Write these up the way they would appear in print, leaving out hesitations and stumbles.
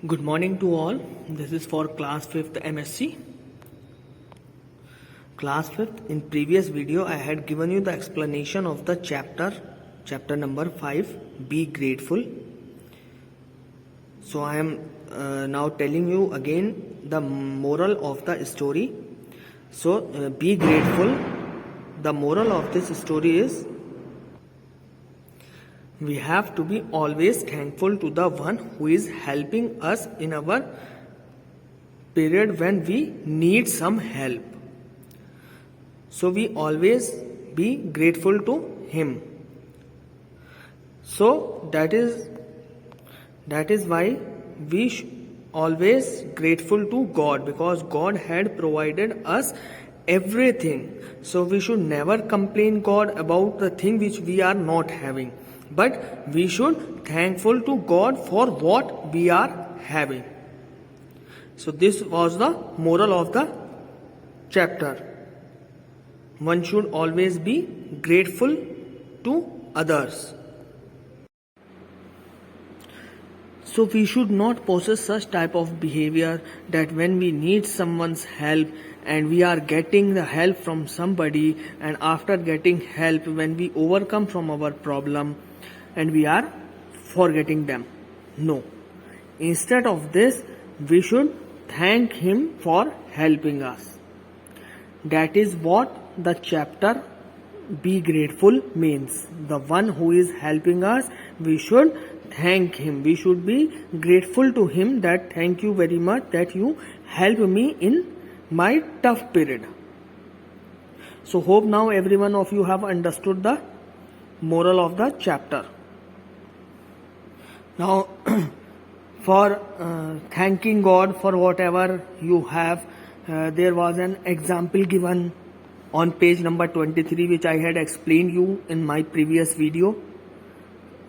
Good morning to all. This is for class 5th MSc. Class 5th, in previous video I had given you the explanation of the chapter number 5, Be Grateful. So I am now telling you again the moral of the story. So be grateful. The moral of this story is we have to be always thankful to the one who is helping us in our period when we need some help. So we always be grateful to him. So that is why we always grateful to God, because God had provided us everything. So we should never complain God about the thing which we are not having, but we should thankful to God for what we are having. So this was the moral of the chapter. One should always be grateful to others. So we should not possess such type of behavior that when we need someone's help and we are getting the help from somebody, and after getting help, when we overcome from our problem and we are forgetting them. No. Instead of this, we should thank him for helping us. That is what the chapter Be Grateful means. The one who is helping us, we should thank him. We should be grateful to him that thank you very much that you helped me in my tough period. So hope now every one of you have understood the moral of the chapter. Now for thanking God for whatever you have, there was an example given on page number 23, which I had explained you in my previous video,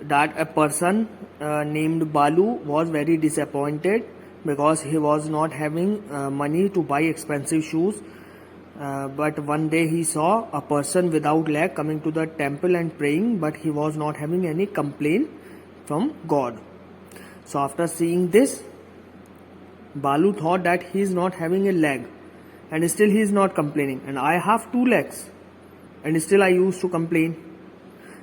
that a person named Balu was very disappointed because he was not having money to buy expensive shoes. But one day he saw a person without leg coming to the temple and praying, but he was not having any complaint from God. So after seeing this, Balu thought that he is not having a leg and still he is not complaining, and I have 2 legs and still I used to complain.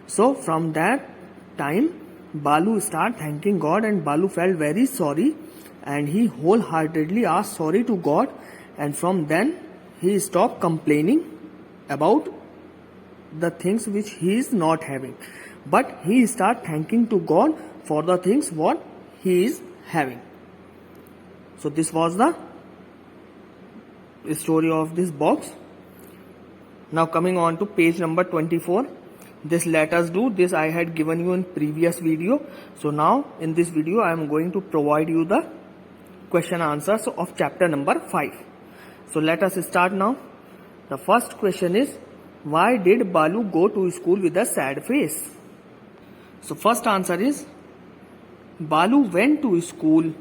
So from that time, Balu started thanking God, and Balu felt very sorry and he wholeheartedly asked sorry to God, and from then he stopped complaining about the things which he is not having, but he started thanking to God for the things what he is having. So this was the story of this box. Now coming on to page number 24. This let us do, this I had given you in previous video. So now in this video I am going to provide you the question answers of chapter number 5. So let us start now. The first question is, why did Balu go to school with a sad face? So first answer is, Balu went to school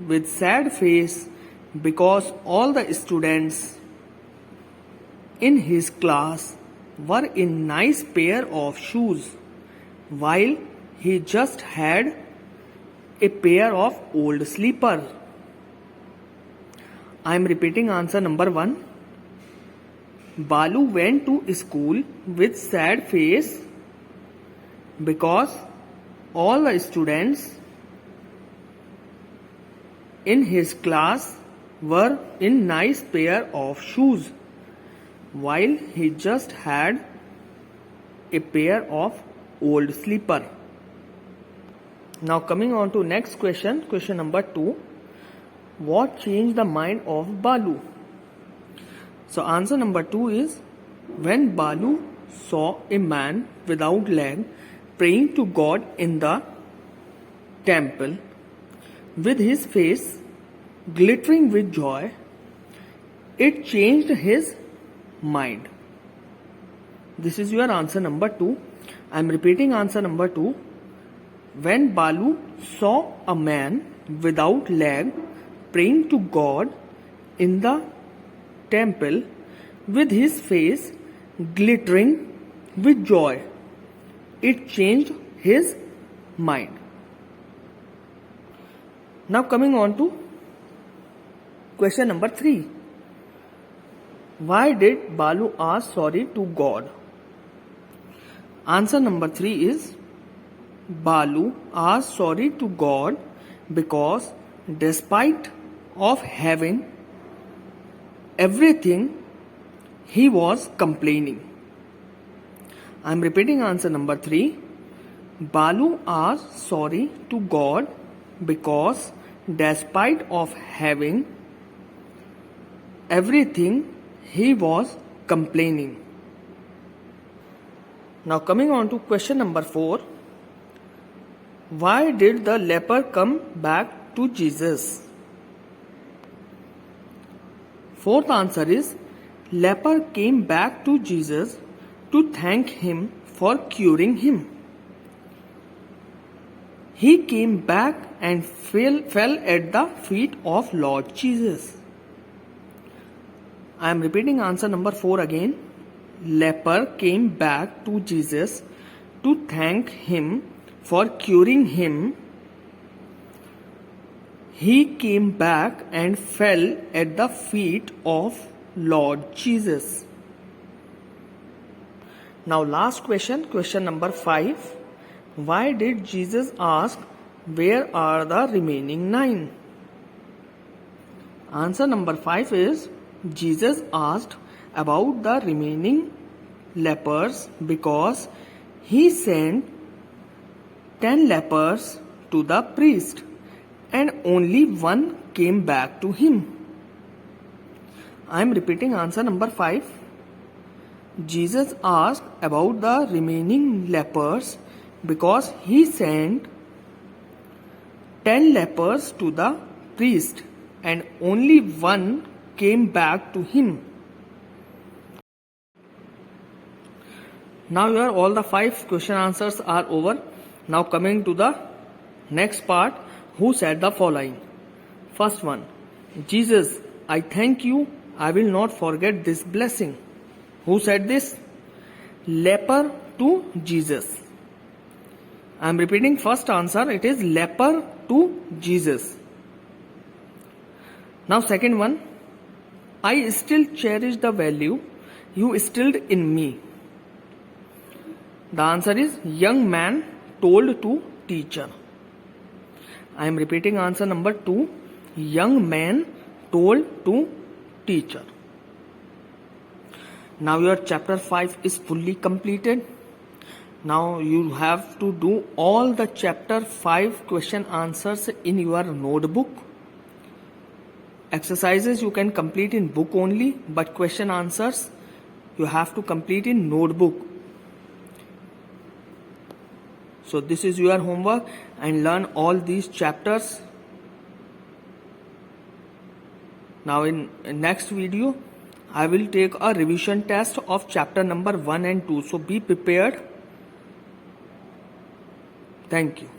with sad face because all the students in his class were in nice pair of shoes, while he just had a pair of old slippers. I am repeating answer number 1. Balu went to school with sad face because all the students in his class were in nice pair of shoes, while he just had a pair of old slipper. Now coming on to next question, question number 2. What changed the mind of Balu? So answer number 2 is, when Balu saw a man without leg praying to God in the temple with his face glittering with joy, it changed his mind. This is your answer number 2. I am repeating answer number 2. When Balu saw a man without leg praying to God in the temple with his face glittering with joy, it changed his mind. Now coming on to question number 3. Why did Balu ask sorry to God? Answer number 3 is Balu asked sorry to God because despite of having everything, he was complaining. I am repeating answer number 3. Balu asked sorry to God because despite of having everything, he was complaining. Now coming on to question number 4. Why did the leper come back to Jesus? Fourth answer is leper came back to Jesus to thank him for curing him. He came back and fell at the feet of Lord Jesus. I am repeating answer number 4 again. Leper came back to Jesus to thank him for curing him. He came back and fell at the feet of Lord Jesus. Now last question, question number 5. Why did Jesus ask, where are the remaining 9? Answer number 5 is Jesus asked about the remaining lepers because he sent 10 lepers to the priest and only one came back to him. I am repeating answer number 5. Jesus asked about the remaining lepers because he sent 10 lepers to the priest and only one came back to him. Now all the 5 question answers are over. Now coming to the next part, who said the following? First one, Jesus, I thank you, I will not forget this blessing. Who said this? Leper to Jesus. I am repeating first answer, it is leper to Jesus. Now second one, I still cherish the value you instilled in me. The answer is young man told to teacher. I am repeating answer number 2. Young man told to teacher. Now your chapter 5 is fully completed. Now you have to do all the chapter 5 question answers in your notebook. Exercises you can complete in book only, but question answers you have to complete in notebook. So this is your homework and learn all these chapters. Now in next video, I will take a revision test of chapter number 1 and 2. So be prepared. Thank you.